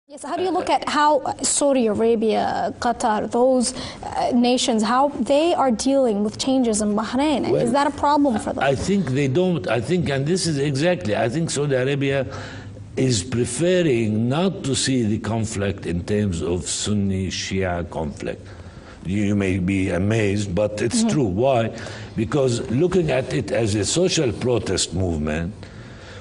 Yes, how do you look at how Saudi Arabia, Qatar, those nations, how they are dealing with changes in Bahrain? Well, is that a problem for them? I think they don't. I think, and this is exactly, I think Saudi Arabia is preferring not to see the conflict in terms of Sunni-Shia conflict. You may be amazed, but it's true. Why? Because looking at it as a social protest movement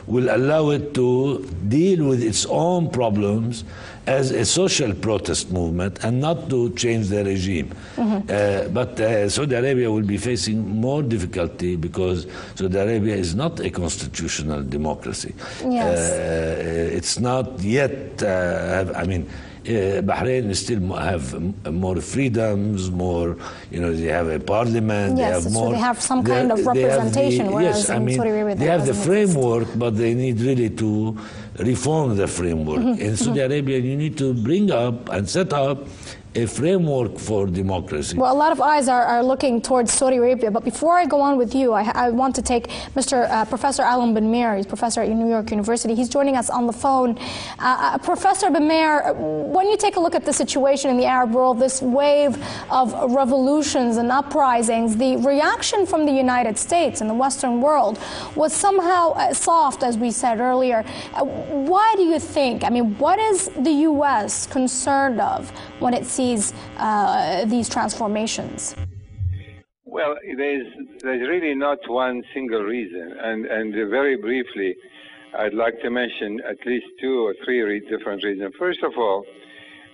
will allow it to deal with its own problems as a social protest movement and not to change the regime. But Saudi Arabia will be facing more difficulty because Saudi Arabia is not a constitutional democracy. Yes. It's not yet, Bahrain still have more freedoms, more, they have a parliament, yes, they have more. So they have some kind of representation, whereas in Saudi Arabia they have the framework, but they need really to reform the framework. In Saudi Arabia, you need to bring up and set up a framework for democracy. Well, a lot of eyes are looking towards Saudi Arabia, but before I go on with you, I want to take Professor Alon Ben-Meir. He's professor at New York University. He's joining us on the phone. Professor Ben-Meir, when you take a look at the situation in the Arab world, this wave of revolutions and uprisings, the reaction from the United States and the Western world was somehow soft, as we said earlier. Why do you think? I mean, what is the U.S. concerned of when it sees these transformations? Well, there's really not one single reason, and very briefly, I'd like to mention at least two or three different reasons. First of all,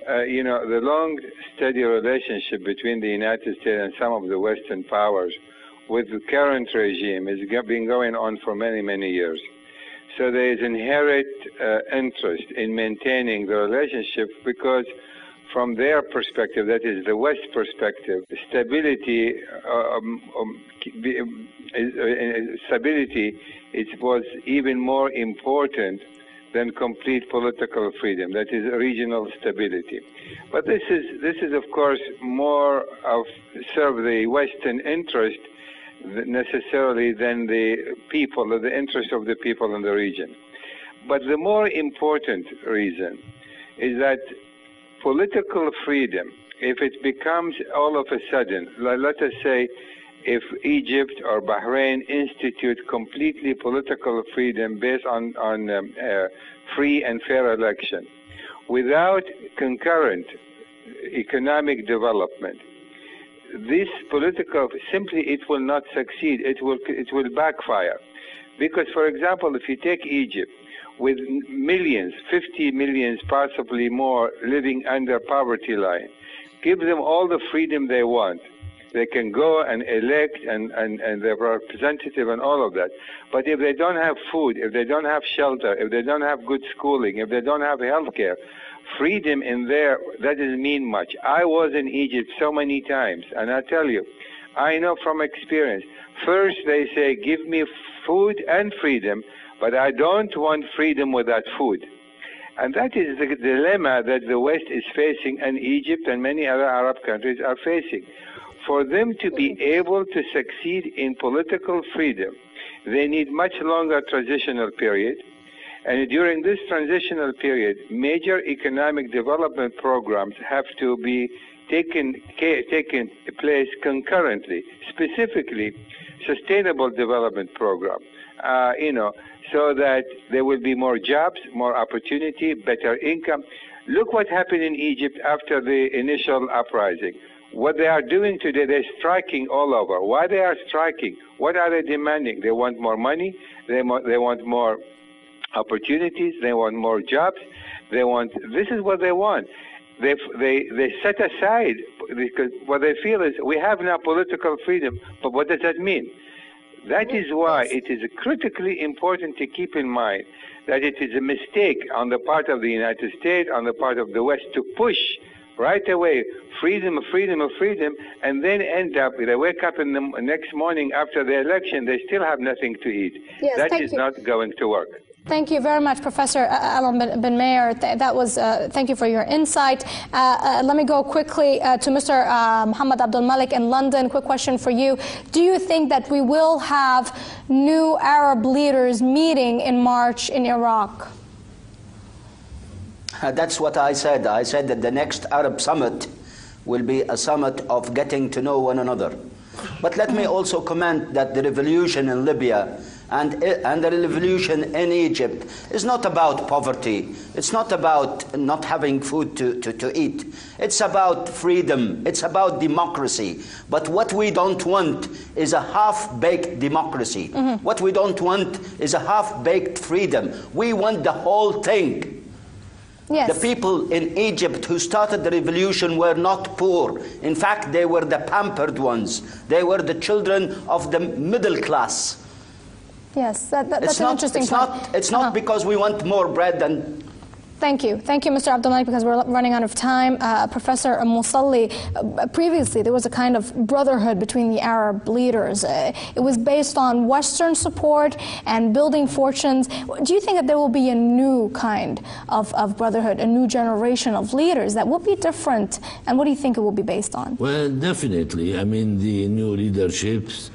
the long, steady relationship between the United States and some of the Western powers with the current regime has been going on for many, many years. So there is inherent interest in maintaining the relationship because from their perspective, that is the West perspective, stability was even more important than complete political freedom. That is regional stability. But this is of course more of serve the Western interest necessarily than the people, or the interest of the people in the region. But the more important reason is that political freedom, if it becomes all of a sudden, let us say, if Egypt or Bahrain institute completely political freedom based on free and fair election, without concurrent economic development, this political, simply it will not succeed, it will backfire. Because, for example, if you take Egypt, with millions, 50 million, possibly more, living under poverty line, give them all the freedom they want. They can go and elect and their representative and all of that. But if they don't have food, if they don't have shelter, if they don't have good schooling, if they don't have health care, freedom in there, that doesn't mean much. I was in Egypt so many times, and I tell you, I know from experience, first they say, give me food and freedom, but I don't want freedom without food. And that is the dilemma that the West is facing, and Egypt and many other Arab countries are facing. For them to be able to succeed in political freedom, they need much longer transitional period. And during this transitional period, major economic development programs have to be taken place concurrently, specifically sustainable development program, so that there will be more jobs, more opportunity, better income. Look what happened in Egypt after the initial uprising. What they are doing today, they're striking all over. Why they are striking? What are they demanding? They want more money, they want more opportunities, they want more jobs, this is what they want. They set aside, because what they feel is, we have now political freedom, but what does that mean? That is why it is critically important to keep in mind that it is a mistake on the part of the United States, on the part of the West, to push right away freedom, and then end up, they wake up in the next morning after the election, they still have nothing to eat. Yes, that is not going to work. Thank you very much, Professor Alon Ben-Meir. Thank you for your insight. Let me go quickly to Mr. Mohammed Abdul Malik in London. Quick question for you. Do you think that we will have new Arab leaders meeting in March in Iraq? That's what I said. I said that the next Arab summit will be a summit of getting to know one another. But let me also comment that the revolution in Libya and the revolution in Egypt is not about poverty. It's not about not having food to eat. It's about freedom. It's about democracy. But what we don't want is a half-baked democracy. What we don't want is a half-baked freedom. We want the whole thing. Yes. The people in Egypt who started the revolution were not poor. In fact, they were the pampered ones. They were the children of the middle class. Yes, that's an interesting point. It's not because we want more bread and... Thank you, Mr. Abdul Malik, because we're running out of time. Professor Musalli, previously there was a kind of brotherhood between the Arab leaders. It was based on Western support and building fortunes. Do you think that there will be a new kind of brotherhood, a new generation of leaders that will be different? And what do you think it will be based on? Well, definitely. I mean, the new leaderships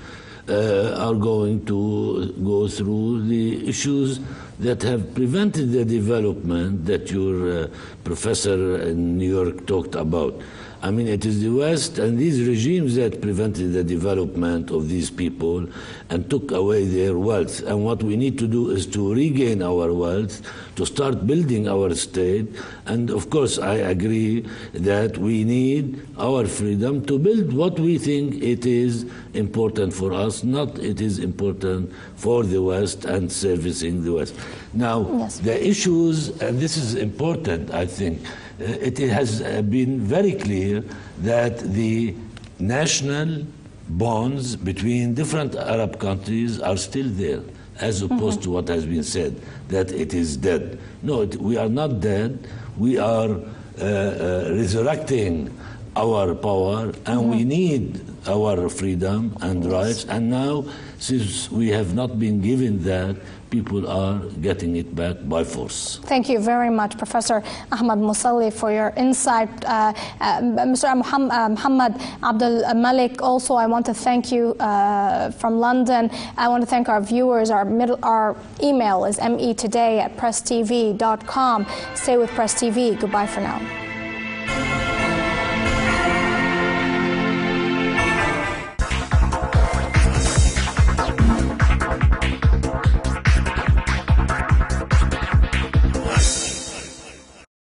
are going to go through the issues that have prevented the development that your professor in New York talked about. I mean, it is the West and these regimes that prevented the development of these people and took away their wealth. And what we need to do is to regain our wealth, to start building our state. And of course, I agree that we need our freedom to build what we think it is important for us, not it is important for the West and servicing the West. Now, yes. The issues, and this is important, I think, it has been very clear that the national bonds between different Arab countries are still there, as opposed to what has been said, that it is dead. No, we are not dead. We are resurrecting our power, and we need our freedom and rights. And now, since we have not been given that, people are getting it back by force. Thank you very much, Professor Ahmad Musalli, for your insight. Mr. Muhammad Abdul Malik, also I want to thank you from London. I want to thank our viewers. Our email is metoday@presstv.com. Stay with Press TV. Goodbye for now.